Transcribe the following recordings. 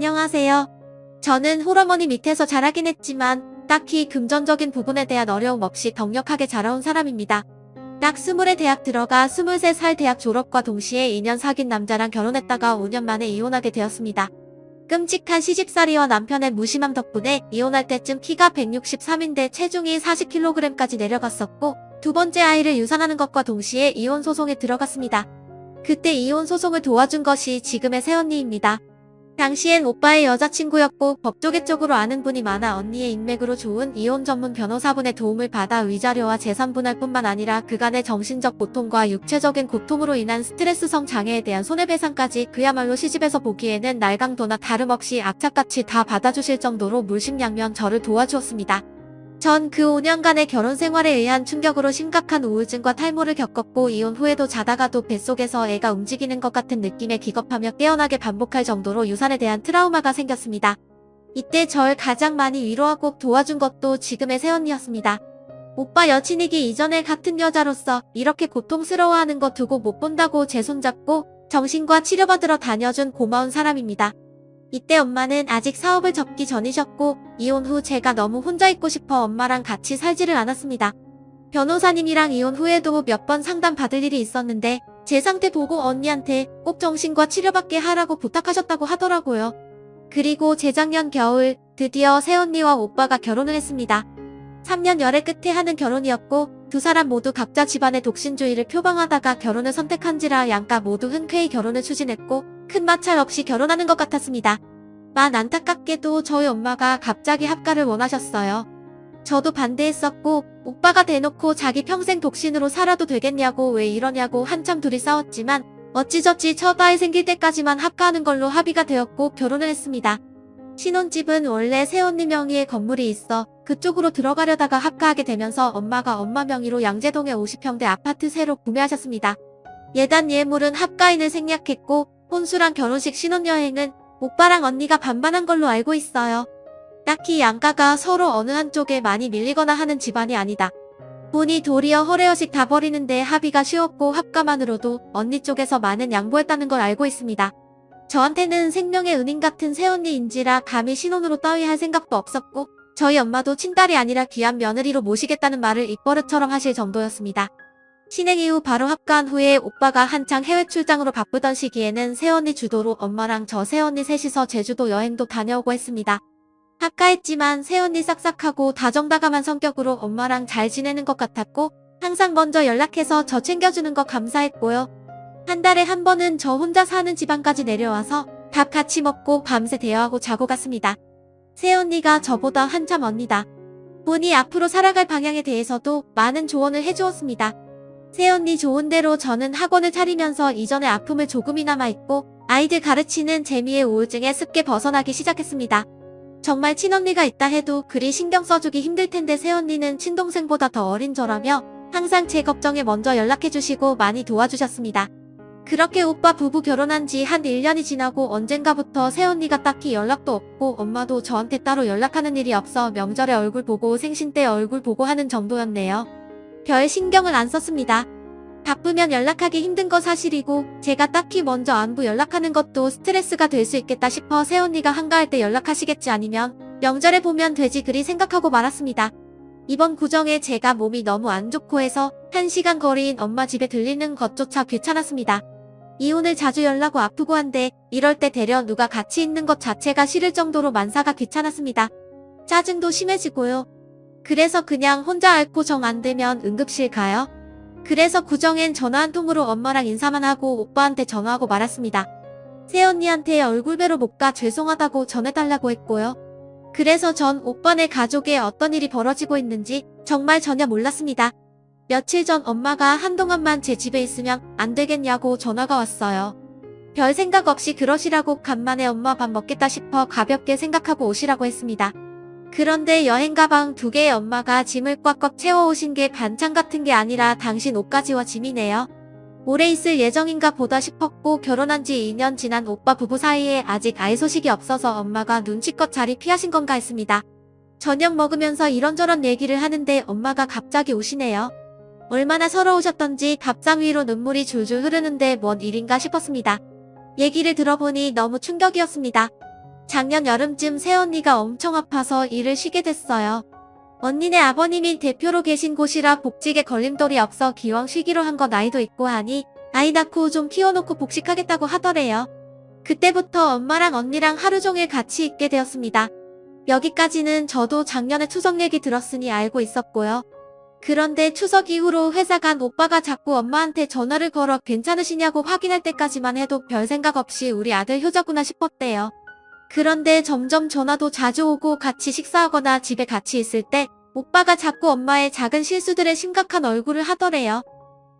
안녕하세요. 저는 홀어머니 밑에서 자라긴 했지만 딱히 금전적인 부분에 대한 어려움 없이 넉넉하게 자라온 사람입니다. 딱 20에 대학 들어가 23살 대학 졸업과 동시에 2년 사귄 남자랑 결혼했다가 5년 만에 이혼하게 되었습니다. 끔찍한 시집살이와 남편의 무심함 덕분에 이혼할 때쯤 키가 163인데 체중이 40kg까지 내려갔었고, 두 번째 아이를 유산하는 것과 동시에 이혼 소송에 들어갔습니다. 그때 이혼 소송을 도와준 것이 지금의 새언니입니다. 당시엔 오빠의 여자친구였고 법조계 쪽으로 아는 분이 많아 언니의 인맥으로 좋은 이혼 전문 변호사분의 도움을 받아 위자료와 재산분할 뿐만 아니라 그간의 정신적 고통과 육체적인 고통으로 인한 스트레스성 장애에 대한 손해배상까지 그야말로 시집에서 보기에는 날강도나 다름없이 악착같이 다 받아주실 정도로 물심양면 저를 도와주었습니다. 전 그 5년간의 결혼 생활에 의한 충격으로 심각한 우울증과 탈모를 겪었고, 이혼 후에도 자다가도 뱃속에서 애가 움직이는 것 같은 느낌에 기겁하며 깨어나게 반복할 정도로 유산에 대한 트라우마가 생겼습니다. 이때 절 가장 많이 위로하고 도와준 것도 지금의 새언니였습니다. 오빠 여친이기 이전에 같은 여자로서 이렇게 고통스러워하는 거 두고 못 본다고 제 손잡고 정신과 치료받으러 다녀준 고마운 사람입니다. 이때 엄마는 아직 사업을 접기 전이셨고, 이혼 후 제가 너무 혼자 있고 싶어 엄마랑 같이 살지를 않았습니다. 변호사님이랑 이혼 후에도 몇 번 상담 받을 일이 있었는데 제 상태 보고 언니한테 꼭 정신과 치료받게 하라고 부탁하셨다고 하더라고요. 그리고 재작년 겨울 드디어 새언니와 오빠가 결혼을 했습니다. 3년 열애 끝에 하는 결혼이었고, 두 사람 모두 각자 집안의 독신주의를 표방하다가 결혼을 선택한지라 양가 모두 흔쾌히 결혼을 추진했고, 큰 마찰 없이 결혼하는 것 같았습니다. 안타깝게도 저희 엄마가 갑자기 합가를 원하셨어요. 저도 반대했었고, 오빠가 대놓고 자기 평생 독신으로 살아도 되겠냐고 왜 이러냐고 한참 둘이 싸웠지만 어찌저찌 첫 아이 생길 때까지만 합가하는 걸로 합의가 되었고 결혼을 했습니다. 신혼집은 원래 새언니 명의의 건물이 있어 그쪽으로 들어가려다가 합가하게 되면서 엄마가 엄마 명의로 양재동에 50평대 아파트 새로 구매하셨습니다. 예단 예물은 합가인을 생략했고, 혼수랑 결혼식 신혼여행은 오빠랑 언니가 반반한 걸로 알고 있어요. 딱히 양가가 서로 어느 한쪽에 많이 밀리거나 하는 집안이 아니다 보니 도리어 허례허식 다 버리는데 합의가 쉬웠고, 합가만으로도 언니 쪽에서 많은 양보했다는 걸 알고 있습니다. 저한테는 생명의 은인 같은 새언니인지라 감히 신혼으로 따위할 생각도 없었고, 저희 엄마도 친딸이 아니라 귀한 며느리로 모시겠다는 말을 입버릇처럼 하실 정도였습니다. 신행 이후 바로 합가한 후에 오빠가 한창 해외 출장으로 바쁘던 시기에는 새언니 주도로 엄마랑 저 새언니 셋이서 제주도 여행도 다녀오고 했습니다. 합가했지만 새언니 싹싹하고 다정다감한 성격으로 엄마랑 잘 지내는 것 같았고, 항상 먼저 연락해서 저 챙겨주는 거 감사했고요. 한 달에 한 번은 저 혼자 사는 지방까지 내려와서 밥 같이 먹고 밤새 대화하고 자고 갔습니다. 새언니가 저보다 한참 언니다 보니 앞으로 살아갈 방향에 대해서도 많은 조언을 해주었습니다. 새언니 좋은 대로 저는 학원을 차리면서 이전의 아픔을 조금이나마 잊고 아이들 가르치는 재미에 우울증에 쉽게 벗어나기 시작했습니다. 정말 친언니가 있다 해도 그리 신경 써주기 힘들 텐데 새언니는 친동생보다 더 어린 저라며 항상 제 걱정에 먼저 연락해주시고 많이 도와주셨습니다. 그렇게 오빠 부부 결혼한 지 한 1년이 지나고 언젠가부터 새언니가 딱히 연락도 없고 엄마도 저한테 따로 연락하는 일이 없어 명절에 얼굴 보고 생신 때 얼굴 보고 하는 정도였네요. 별 신경을 안 썼습니다. 바쁘면 연락하기 힘든 거 사실이고 제가 딱히 먼저 안부 연락하는 것도 스트레스가 될 수 있겠다 싶어 새언니가 한가할 때 연락하시겠지 아니면 명절에 보면 되지 그리 생각하고 말았습니다. 이번 구정에 제가 몸이 너무 안 좋고 해서 1시간 거리인 엄마 집에 들리는 것조차 귀찮았습니다. 이혼을 자주 연락하고 아프고 한데 이럴 때 되려 누가 같이 있는 것 자체가 싫을 정도로 만사가 귀찮았습니다. 짜증도 심해지고요. 그래서 그냥 혼자 앓고 정 안 되면 응급실 가요. 그래서 구정엔 전화 한 통으로 엄마랑 인사만 하고 오빠한테 전화하고 말았습니다. 새언니한테 얼굴 뵈러 못 가 죄송하다고 전해달라고 했고요. 그래서 전 오빠네 가족에 어떤 일이 벌어지고 있는지 정말 전혀 몰랐습니다. 며칠 전 엄마가 한동안만 제 집에 있으면 안 되겠냐고 전화가 왔어요. 별 생각 없이 그러시라고 간만에 엄마 밥 먹겠다 싶어 가볍게 생각하고 오시라고 했습니다. 그런데 여행 가방 2개에 엄마가 짐을 꽉꽉 채워오신 게 반찬 같은 게 아니라 당신 옷가지와 짐이네요. 오래 있을 예정인가 보다 싶었고, 결혼한 지 2년 지난 오빠 부부 사이에 아직 아이 소식이 없어서 엄마가 눈치껏 자리 피하신 건가 했습니다. 저녁 먹으면서 이런저런 얘기를 하는데 엄마가 갑자기 우시네요. 얼마나 서러우셨던지 밥상 위로 눈물이 줄줄 흐르는데 뭔 일인가 싶었습니다. 얘기를 들어보니 너무 충격이었습니다. 작년 여름쯤 새언니가 엄청 아파서 일을 쉬게 됐어요. 언니네 아버님이 대표로 계신 곳이라 복직에 걸림돌이 없어 기왕 쉬기로 한 거 나이도 있고 하니 아이 낳고 좀 키워놓고 복직하겠다고 하더래요. 그때부터 엄마랑 언니랑 하루 종일 같이 있게 되었습니다. 여기까지는 저도 작년에 추석 얘기 들었으니 알고 있었고요. 그런데 추석 이후로 회사 간 오빠가 자꾸 엄마한테 전화를 걸어 괜찮으시냐고 확인할 때까지만 해도 별 생각 없이 우리 아들 효자구나 싶었대요. 그런데 점점 전화도 자주 오고 같이 식사하거나 집에 같이 있을 때 오빠가 자꾸 엄마의 작은 실수들에 심각한 얼굴을 하더래요.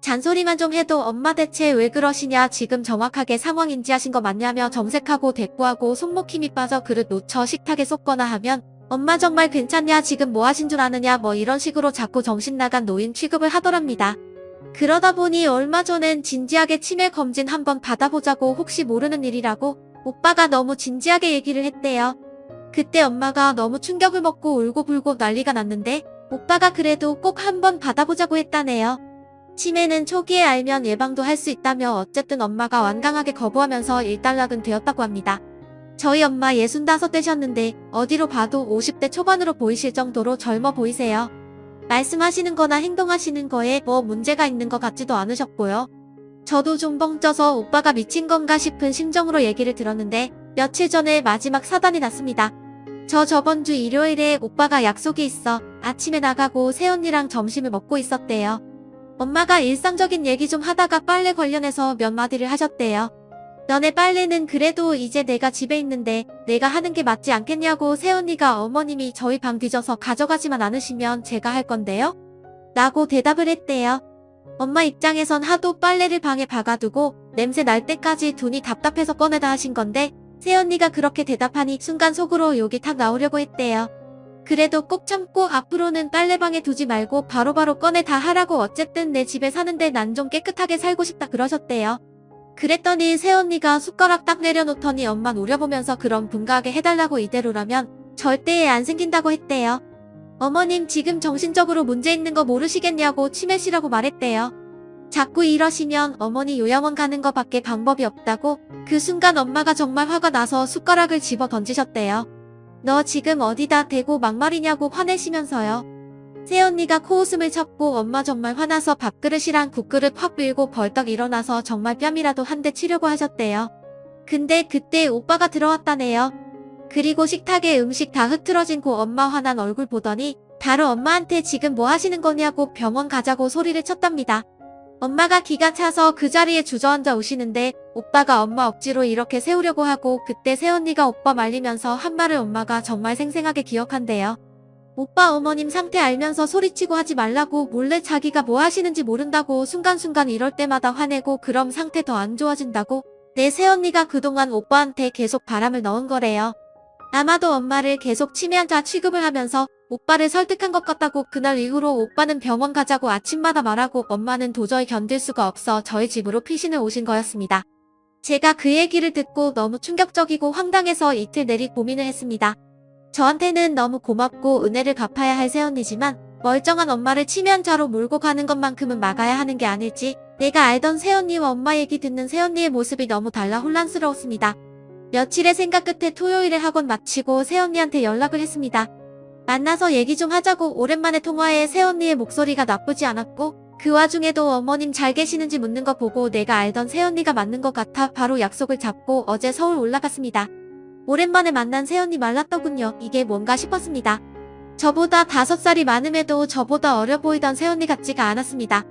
잔소리만 좀 해도 엄마 대체 왜 그러시냐, 지금 정확하게 상황 인지하신 거 맞냐며 정색하고 대꾸하고 손목 힘이 빠져 그릇 놓쳐 식탁에 쏟거나 하면 엄마 정말 괜찮냐, 지금 뭐 하신 줄 아느냐, 뭐 이런 식으로 자꾸 정신 나간 노인 취급을 하더랍니다. 그러다 보니 얼마 전엔 진지하게 치매 검진 한번 받아보자고, 혹시 모르는 일이라고 오빠가 너무 진지하게 얘기를 했대요. 그때 엄마가 너무 충격을 먹고 울고불고 난리가 났는데 오빠가 그래도 꼭 한번 받아보자고 했다네요. 치매는 초기에 알면 예방도 할 수 있다며 어쨌든 엄마가 완강하게 거부하면서 일단락은 되었다고 합니다. 저희 엄마 65 되셨는데 어디로 봐도 50대 초반으로 보이실 정도로 젊어 보이세요. 말씀하시는 거나 행동하시는 거에 뭐 문제가 있는 것 같지도 않으셨고요. 저도 좀 뻥쪄서 오빠가 미친 건가 싶은 심정으로 얘기를 들었는데 며칠 전에 마지막 사단이 났습니다. 저 저번 주 일요일에 오빠가 약속이 있어 아침에 나가고 새언니랑 점심을 먹고 있었대요. 엄마가 일상적인 얘기 좀 하다가 빨래 관련해서 몇 마디를 하셨대요. 너네 빨래는 그래도 이제 내가 집에 있는데 내가 하는 게 맞지 않겠냐고, 새언니가 어머님이 저희 방 뒤져서 가져가지만 않으시면 제가 할 건데요? 라고 대답을 했대요. 엄마 입장에선 하도 빨래를 방에 박아두고 냄새 날 때까지 눈이 답답해서 꺼내다 하신 건데 새언니가 그렇게 대답하니 순간 속으로 욕이 탁 나오려고 했대요. 그래도 꼭 참고 앞으로는 빨래방에 두지 말고 바로바로 꺼내 다 하라고, 어쨌든 내 집에 사는데 난 좀 깨끗하게 살고 싶다 그러셨대요. 그랬더니 새언니가 숟가락 딱 내려놓더니 엄마 노려보면서 그럼 분가하게 해달라고, 이대로라면 절대 안 생긴다고 했대요. 어머님 지금 정신적으로 문제 있는 거 모르시겠냐고 치매시라고 말했대요. 자꾸 이러시면 어머니 요양원 가는 거 밖에 방법이 없다고. 그 순간 엄마가 정말 화가 나서 숟가락을 집어 던지셨대요. 너 지금 어디다 대고 막말이냐고 화내시면서요. 새언니가 코웃음을 쳤고 엄마 정말 화나서 밥그릇이랑 국그릇 확 밀고 벌떡 일어나서 정말 뺨이라도 한 대 치려고 하셨대요. 근데 그때 오빠가 들어왔다네요. 그리고 식탁에 음식 다 흐트러진 고 엄마 화난 얼굴 보더니 바로 엄마한테 지금 뭐 하시는 거냐고 병원 가자고 소리를 쳤답니다. 엄마가 기가 차서 그 자리에 주저앉아 우시는데 오빠가 엄마 억지로 이렇게 세우려고 하고 그때 새언니가 오빠 말리면서 한 말을 엄마가 정말 생생하게 기억한대요. 오빠 어머님 상태 알면서 소리치고 하지 말라고, 몰래 자기가 뭐 하시는지 모른다고, 순간순간 이럴 때마다 화내고 그럼 상태 더 안 좋아진다고. 내 새언니가 그동안 오빠한테 계속 바람을 넣은 거래요. 아마도 엄마를 계속 치매환자 취급을 하면서 오빠를 설득한 것 같다고. 그날 이후로 오빠는 병원 가자고 아침마다 말하고 엄마는 도저히 견딜 수가 없어 저희 집으로 피신을 오신 거였습니다. 제가 그 얘기를 듣고 너무 충격적이고 황당해서 이틀 내리 고민을 했습니다. 저한테는 너무 고맙고 은혜를 갚아야 할 새언니지만 멀쩡한 엄마를 치매환자로 몰고 가는 것만큼은 막아야 하는 게 아닐지, 내가 알던 새언니와 엄마 얘기 듣는 새언니의 모습이 너무 달라 혼란스러웠습니다. 며칠의 생각 끝에 토요일에 학원 마치고 새언니한테 연락을 했습니다. 만나서 얘기 좀 하자고. 오랜만에 통화에 새언니의 목소리가 나쁘지 않았고 그 와중에도 어머님 잘 계시는지 묻는 거 보고 내가 알던 새언니가 맞는 것 같아 바로 약속을 잡고 어제 서울 올라갔습니다. 오랜만에 만난 새언니 말랐더군요. 이게 뭔가 싶었습니다. 저보다 5살이 많음에도 저보다 어려 보이던 새언니 같지가 않았습니다.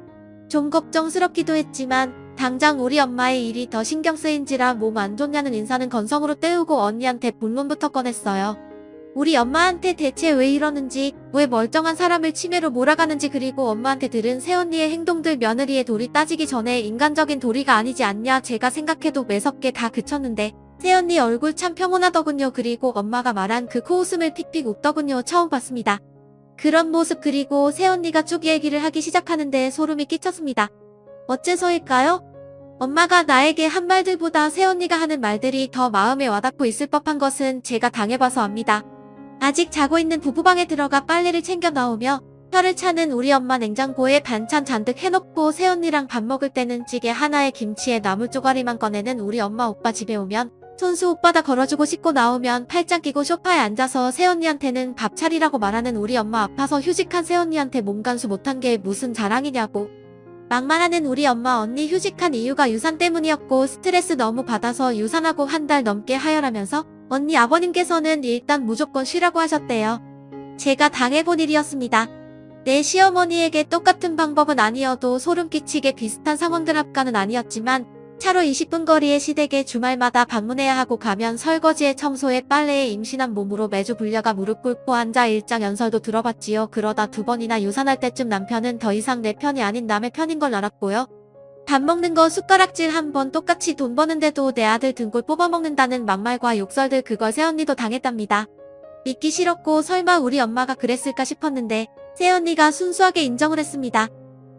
좀 걱정스럽기도 했지만 당장 우리 엄마의 일이 더 신경 쓰인지라 몸 안 좋냐는 인사는 건성으로 때우고 언니한테 본론부터 꺼냈어요. 우리 엄마한테 대체 왜 이러는지, 왜 멀쩡한 사람을 치매로 몰아가는지, 그리고 엄마한테 들은 새언니의 행동들 며느리의 도리 따지기 전에 인간적인 도리가 아니지 않냐. 제가 생각해도 매섭게 다 그쳤는데 새언니 얼굴 참 평온하더군요. 그리고 엄마가 말한 그 코웃음을 픽픽 웃더군요. 처음 봤습니다. 그런 모습. 그리고 새언니가 쭉 얘기를 하기 시작하는데 소름이 끼쳤습니다. 어째서일까요? 엄마가 나에게 한 말들보다 새언니가 하는 말들이 더 마음에 와닿고 있을 법한 것은 제가 당해봐서 압니다. 아직 자고 있는 부부방에 들어가 빨래를 챙겨 나오며 혀를 차는 우리 엄마 냉장고에 반찬 잔뜩 해놓고 새언니랑 밥 먹을 때는 찌개 하나에 김치에 나물 쪼가리만 꺼내는 우리 엄마, 오빠 집에 오면 손수 옷바다 걸어주고 씻고 나오면 팔짱 끼고 소파에 앉아서 새언니한테는 밥 차리라고 말하는 우리 엄마 아파서 휴직한 새언니한테 몸간수 못한 게 무슨 자랑이냐고. 막말하는 우리 엄마 언니 휴직한 이유가 유산 때문이었고 스트레스 너무 받아서 유산하고 한 달 넘게 하혈하면서 언니 아버님께서는 일단 무조건 쉬라고 하셨대요. 제가 당해본 일이었습니다. 내 시어머니에게 똑같은 방법은 아니어도 소름 끼치게 비슷한 상황들 합과는 아니었지만 차로 20분 거리의 시댁에 주말마다 방문해야 하고 가면 설거지에 청소에 빨래에 임신한 몸으로 매주 불려가 무릎 꿇고 앉아 일장연설도 들어봤지요. 그러다 2번이나 유산할 때쯤 남편은 더 이상 내 편이 아닌 남의 편인 걸 알았고요. 밥 먹는 거 숟가락질 한 번 똑같이 돈 버는데도 내 아들 등골 뽑아먹는다는 막말과 욕설들 그걸 새언니도 당했답니다. 믿기 싫었고 설마 우리 엄마가 그랬을까 싶었는데 새언니가 순수하게 인정을 했습니다.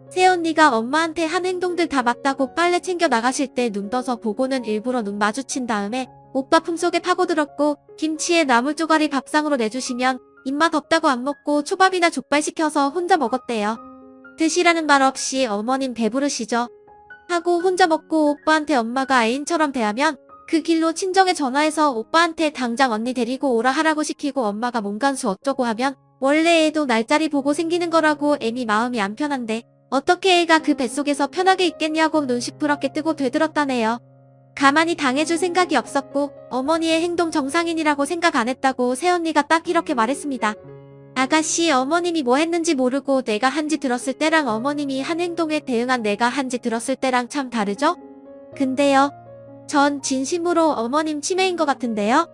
새언니가 엄마한테 한 행동들 다 맞다고 빨래 챙겨 나가실 때 눈 떠서 보고는 일부러 눈 마주친 다음에 오빠 품속에 파고들었고 김치에 나물조가리 밥상으로 내주시면 입맛 없다고 안 먹고 초밥이나 족발 시켜서 혼자 먹었대요. 드시라는 말 없이 어머님 배부르시죠? 하고 혼자 먹고 오빠한테 엄마가 애인처럼 대하면 그 길로 친정에 전화해서 오빠한테 당장 언니 데리고 오라 하라고 시키고 엄마가 몸간수 어쩌고 하면 원래 애도 날짜리 보고 생기는 거라고 애미 마음이 안 편한데 어떻게 애가 그 뱃속에서 편하게 있겠냐고 눈 시퍼렇게 뜨고 되들었다네요. 가만히 당해줄 생각이 없었고 어머니의 행동 정상인이라고 생각 안 했다고 새언니가 딱 이렇게 말했습니다. 아가씨 어머님이 뭐 했는지 모르고 내가 한지 들었을 때랑 어머님이 한 행동에 대응한 내가 한지 들었을 때랑 참 다르죠? 근데요. 전 진심으로 어머님 치매인 것 같은데요.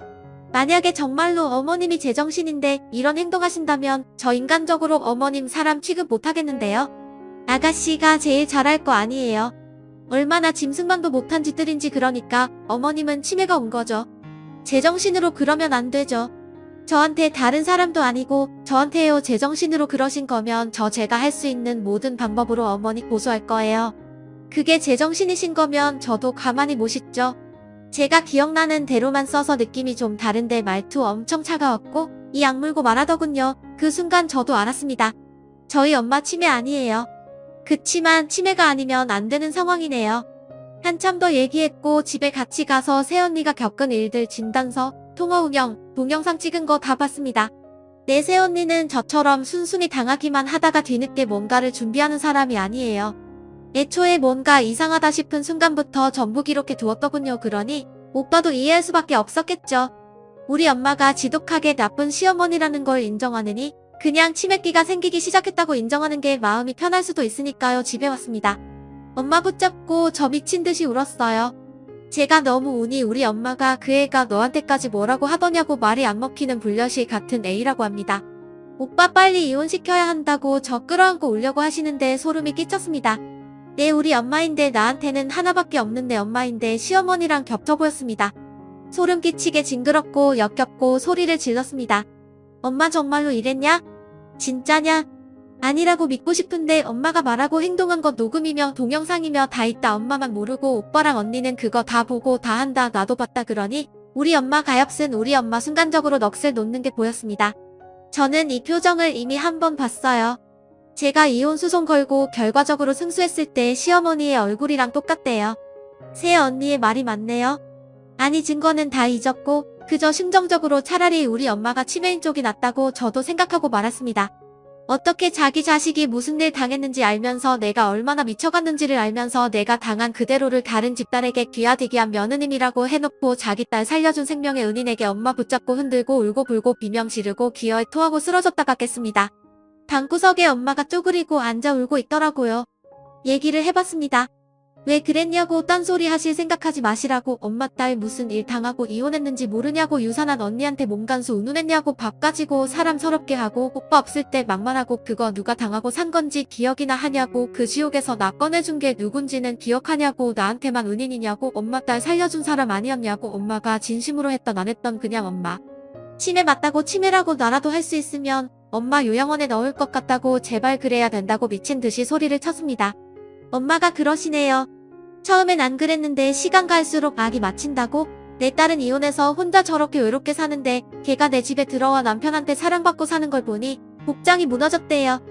만약에 정말로 어머님이 제정신인데 이런 행동하신다면 저 인간적으로 어머님 사람 취급 못하겠는데요. 아가씨가 제일 잘할 거 아니에요. 얼마나 짐승만도 못한 짓들인지 그러니까 어머님은 치매가 온 거죠. 제정신으로 그러면 안 되죠. 저한테 다른 사람도 아니고 저한테요 제정신으로 그러신 거면 제가 할 수 있는 모든 방법으로 어머니 고소할 거예요. 그게 제정신이신 거면 저도 가만히 못 있죠. 제가 기억나는 대로만 써서 느낌이 좀 다른데 말투 엄청 차가웠고 이 악물고 말하더군요. 그 순간 저도 알았습니다. 저희 엄마 치매 아니에요. 그치만 치매가 아니면 안 되는 상황이네요. 한참 더 얘기했고 집에 같이 가서 새언니가 겪은 일들 진단서, 통화 운영, 동영상 찍은 거 다 봤습니다. 내 새언니는 저처럼 순순히 당하기만 하다가 뒤늦게 뭔가를 준비하는 사람이 아니에요. 애초에 뭔가 이상하다 싶은 순간부터 전부 기록해 두었더군요. 그러니 오빠도 이해할 수밖에 없었겠죠. 우리 엄마가 지독하게 나쁜 시어머니라는 걸 인정하느니 그냥 치매기가 생기기 시작했다고 인정하는 게 마음이 편할 수도 있으니까요. 집에 왔습니다. 엄마 붙잡고 저 미친 듯이 울었어요. 제가 너무 우니 우리 엄마가 그 애가 너한테까지 뭐라고 하더냐고 말이 안 먹히는 불려시 같은 애이라고 합니다. 오빠 빨리 이혼시켜야 한다고 저 끌어안고 울려고 하시는데 소름이 끼쳤습니다. 네 우리 엄마인데 나한테는 하나밖에 없는 내 엄마인데 시어머니랑 겹쳐 보였습니다. 소름 끼치게 징그럽고 역겹고 소리를 질렀습니다. 엄마 정말로 이랬냐? 진짜냐? 아니라고 믿고 싶은데 엄마가 말하고 행동한 거 녹음이며 동영상이며 다 있다. 엄마만 모르고 오빠랑 언니는 그거 다 보고 다 한다. 나도 봤다. 그러니 우리 엄마 가엾은 우리 엄마 순간적으로 넋을 놓는 게 보였습니다. 저는 이 표정을 이미 한 번 봤어요. 제가 이혼 소송 걸고 결과적으로 승소했을 때 시어머니의 얼굴이랑 똑같대요. 새 언니의 말이 맞네요. 아니 증거는 다 잊었고 그저 심정적으로 차라리 우리 엄마가 치매인 쪽이 낫다고 저도 생각하고 말았습니다. 어떻게 자기 자식이 무슨 일 당했는지 알면서 내가 얼마나 미쳐갔는지를 알면서 내가 당한 그대로를 다른 집딸에게 귀하디기한 며느님이라고 해놓고 자기 딸 살려준 생명의 은인에게 엄마 붙잡고 흔들고 울고불고 비명 지르고 기어에 토하고 쓰러졌다 갔겠습니다. 방구석에 엄마가 쪼그리고 앉아 울고 있더라고요. 얘기를 해봤습니다. 왜 그랬냐고 딴소리 하실 생각하지 마시라고 엄마 딸 무슨 일 당하고 이혼했는지 모르냐고 유산한 언니한테 몸간수 운운했냐고 밥 가지고 사람 서럽게 하고 오빠 없을 때 막말하고 그거 누가 당하고 산 건지 기억이나 하냐고 그 지옥에서 나 꺼내준 게 누군지는 기억하냐고 나한테만 은인이냐고 엄마 딸 살려준 사람 아니었냐고 엄마가 진심으로 했던 안 했던 그냥 엄마. 치매 맞다고 치매라고 나라도 할 수 있으면 엄마 요양원에 넣을 것 같다고 제발 그래야 된다고 미친 듯이 소리를 쳤습니다. 엄마가 그러시네요. 처음엔 안 그랬는데 시간 갈수록 악이 맞힌다고? 내 딸은 이혼해서 혼자 저렇게 외롭게 사는데 걔가 내 집에 들어와 남편한테 사랑받고 사는 걸 보니 복장이 무너졌대요.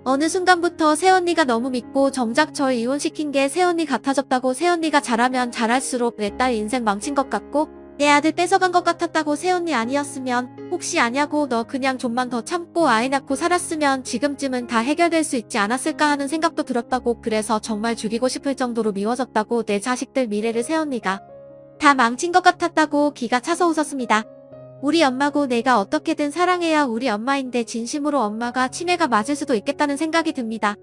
어느 순간부터 새언니가 너무 믿고 정작 절 이혼시킨 게 새언니 같아졌다고 새언니가 잘하면 잘할수록 내 딸 인생 망친 것 같고 내 아들 뺏어간 것 같았다고 새언니 아니었으면 혹시 아냐고 너 그냥 좀만 더 참고 아이 낳고 살았으면 지금쯤은 다 해결될 수 있지 않았을까 하는 생각도 들었다고 그래서 정말 죽이고 싶을 정도로 미워졌다고 내 자식들 미래를 새언니가 다 망친 것 같았다고 기가 차서 웃었습니다. 우리 엄마고 내가 어떻게든 사랑해야 우리 엄마인데 진심으로 엄마가 치매가 맞을 수도 있겠다는 생각이 듭니다.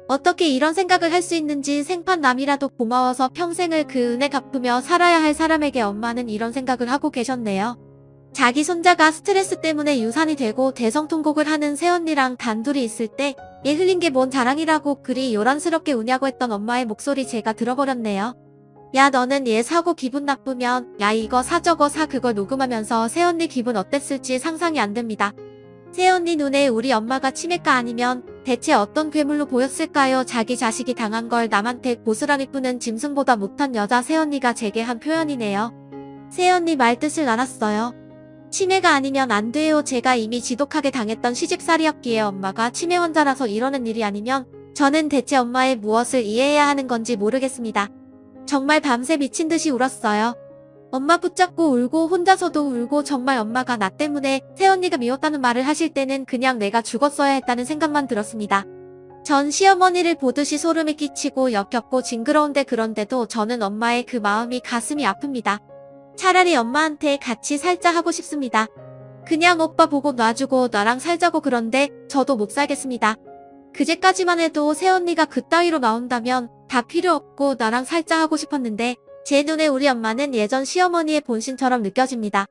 어떻게 이런 생각을 할 수 있는지 생판남이라도 고마워서 평생을 그 은혜 갚으며 살아야 할 사람에게 엄마는 이런 생각을 하고 계셨네요. 자기 손자가 스트레스 때문에 유산이 되고 대성통곡을 하는 새언니랑 단둘이 있을 때 얘 흘린 게 뭔 자랑이라고 그리 요란스럽게 우냐고 했던 엄마의 목소리 제가 들어버렸네요. 야 너는 얘 사고 기분 나쁘면 야 이거 사 저거 사 그걸 녹음하면서 새언니 기분 어땠을지 상상이 안 됩니다. 새언니 눈에 우리 엄마가 치매가 아니면 대체 어떤 괴물로 보였을까요? 자기 자식이 당한 걸 남한테 고스란히 뿌는 짐승보다 못한 여자 새언니가 제게 한 표현이네요. 새언니 말뜻을 알았어요. 치매가 아니면 안 돼요. 제가 이미 지독하게 당했던 시집살이였기에 엄마가 치매 환자라서 이러는 일이 아니면 저는 대체 엄마의 무엇을 이해해야 하는 건지 모르겠습니다. 정말 밤새 미친 듯이 울었어요. 엄마 붙잡고 울고 혼자서도 울고 정말 엄마가 나 때문에 새언니가 미웠다는 말을 하실 때는 그냥 내가 죽었어야 했다는 생각만 들었습니다. 전 시어머니를 보듯이 소름이 끼치고 역겹고 징그러운데 그런데도 저는 엄마의 그 마음이 가슴이 아픕니다. 차라리 엄마한테 같이 살자 하고 싶습니다. 그냥 오빠 보고 놔주고 나랑 살자고 그런데 저도 못 살겠습니다. 그제까지만 해도 새언니가 그따위로 나온다면 다 필요 없고 나랑 살자 하고 싶었는데 제 눈에 우리 엄마는 예전 시어머니의 본신처럼 느껴집니다.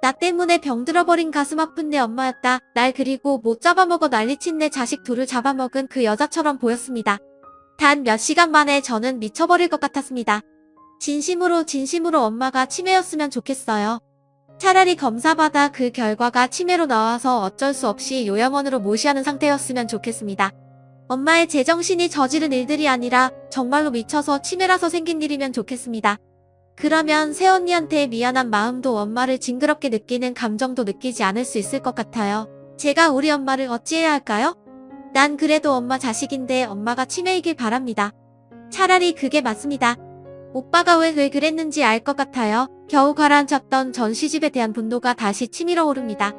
나 때문에 병들어버린 가슴 아픈 내 엄마였다. 날 그리고 못 잡아먹어 난리친 내 자식 둘을 잡아먹은 그 여자처럼 보였습니다. 단 몇 시간 만에 저는 미쳐버릴 것 같았습니다. 진심으로 엄마가 치매였으면 좋겠어요. 차라리 검사받아 그 결과가 치매로 나와서 어쩔 수 없이 요양원으로 모시하는 상태였으면 좋겠습니다. 엄마의 제정신이 저지른 일들이 아니라 정말로 미쳐서 치매라서 생긴 일이면 좋겠습니다. 그러면 새언니한테 미안한 마음도 엄마를 징그럽게 느끼는 감정도 느끼지 않을 수 있을 것 같아요. 제가 우리 엄마를 어찌해야 할까요? 난 그래도 엄마 자식인데 엄마가 치매이길 바랍니다. 차라리 그게 맞습니다. 오빠가 왜 그랬는지 알 것 같아요. 겨우 가라앉혔던 전 시집에 대한 분노가 다시 치밀어 오릅니다.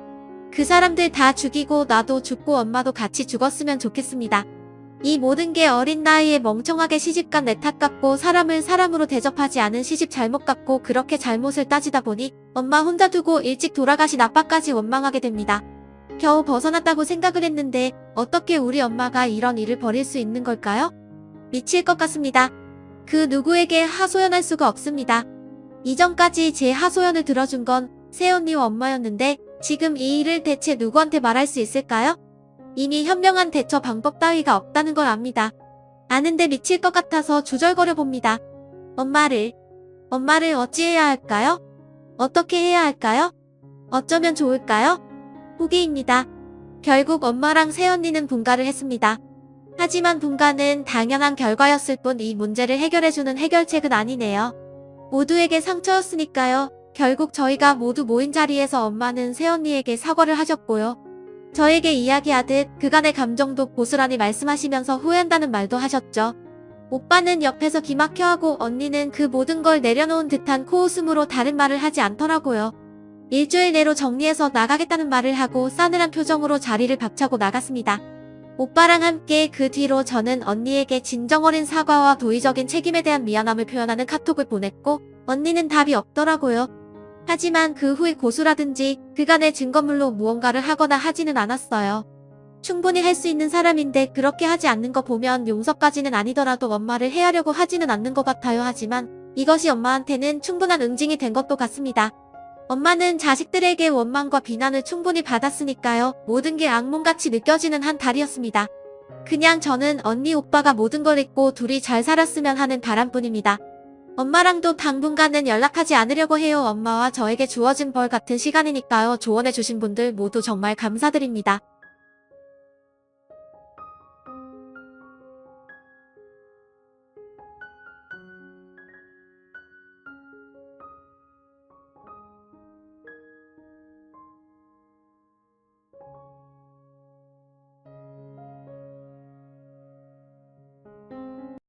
그 사람들 다 죽이고 나도 죽고 엄마도 같이 죽었으면 좋겠습니다. 이 모든 게 어린 나이에 멍청하게 시집간 내 탓 같고 사람을 사람으로 대접하지 않은 시집 잘못 같고 그렇게 잘못을 따지다 보니 엄마 혼자 두고 일찍 돌아가신 아빠까지 원망하게 됩니다. 겨우 벗어났다고 생각을 했는데 어떻게 우리 엄마가 이런 일을 벌일 수 있는 걸까요? 미칠 것 같습니다. 그 누구에게 하소연할 수가 없습니다. 이전까지 제 하소연을 들어준 건 새언니와 엄마였는데 지금 이 일을 대체 누구한테 말할 수 있을까요? 이미 현명한 대처 방법 따위가 없다는 걸 압니다. 아는데 미칠 것 같아서 주절거려 봅니다. 엄마를 어찌해야 할까요? 어떻게 해야 할까요? 어쩌면 좋을까요? 후기입니다. 결국 엄마랑 새언니는 분가를 했습니다. 하지만 분가는 당연한 결과였을 뿐 이 문제를 해결해주는 해결책은 아니네요. 모두에게 상처였으니까요. 결국 저희가 모두 모인 자리에서 엄마는 새언니에게 사과를 하셨고요. 저에게 이야기하듯 그간의 감정도 고스란히 말씀하시면서 후회한다는 말도 하셨죠. 오빠는 옆에서 기막혀하고 언니는 그 모든 걸 내려놓은 듯한 코웃음으로 다른 말을 하지 않더라고요. 일주일 내로 정리해서 나가겠다는 말을 하고 싸늘한 표정으로 자리를 박차고 나갔습니다. 오빠랑 함께 그 뒤로 저는 언니에게 진정 어린 사과와 도의적인 책임에 대한 미안함을 표현하는 카톡을 보냈고 언니는 답이 없더라고요. 하지만 그 후에 고수라든지 그간의 증거물로 무언가를 하거나 하지는 않았어요. 충분히 할 수 있는 사람인데 그렇게 하지 않는 거 보면 용서까지는 아니더라도 엄마를 해하려고 하지는 않는 것 같아요. 하지만 이것이 엄마한테는 충분한 응징이 된 것도 같습니다. 엄마는 자식들에게 원망과 비난을 충분히 받았으니까요. 모든 게 악몽같이 느껴지는 한 달이었습니다. 그냥 저는 언니 오빠가 모든 걸 잊고 둘이 잘 살았으면 하는 바람뿐입니다. 엄마랑도 당분간은 연락하지 않으려고 해요. 엄마와 저에게 주어진 벌 같은 시간이니까요. 조언해주신 분들 모두 정말 감사드립니다.